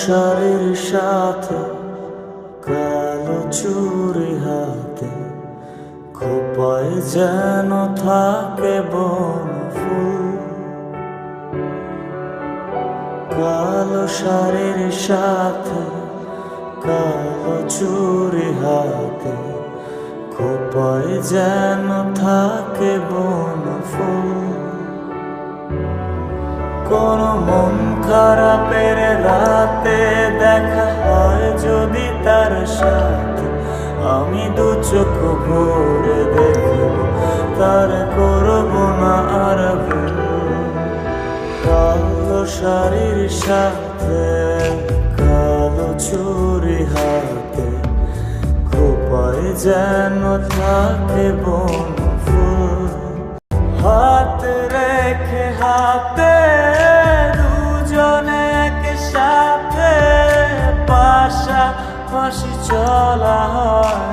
শাড়ির সাথে কালো চুড়ি হাতে, খোপায় যেন থাকে বনফুল। কালো শাড়ির সাথে কালো চুড়ি হাতে, খোপায় যেন থাকে বনফুল। কোন মন খারাপের রাতে দেখা হয় যদি তার সাথে, আমি দু চোখ ভরে দেখব, তার করব না আর ভুল। কালো শাড়ির সাথে কালো চুড়ি হাতে, খোপায় যেন থাকে বনফুল। হাত রেখে হাতে দুজনে একসাথে পাশাপাশি চলা হয়,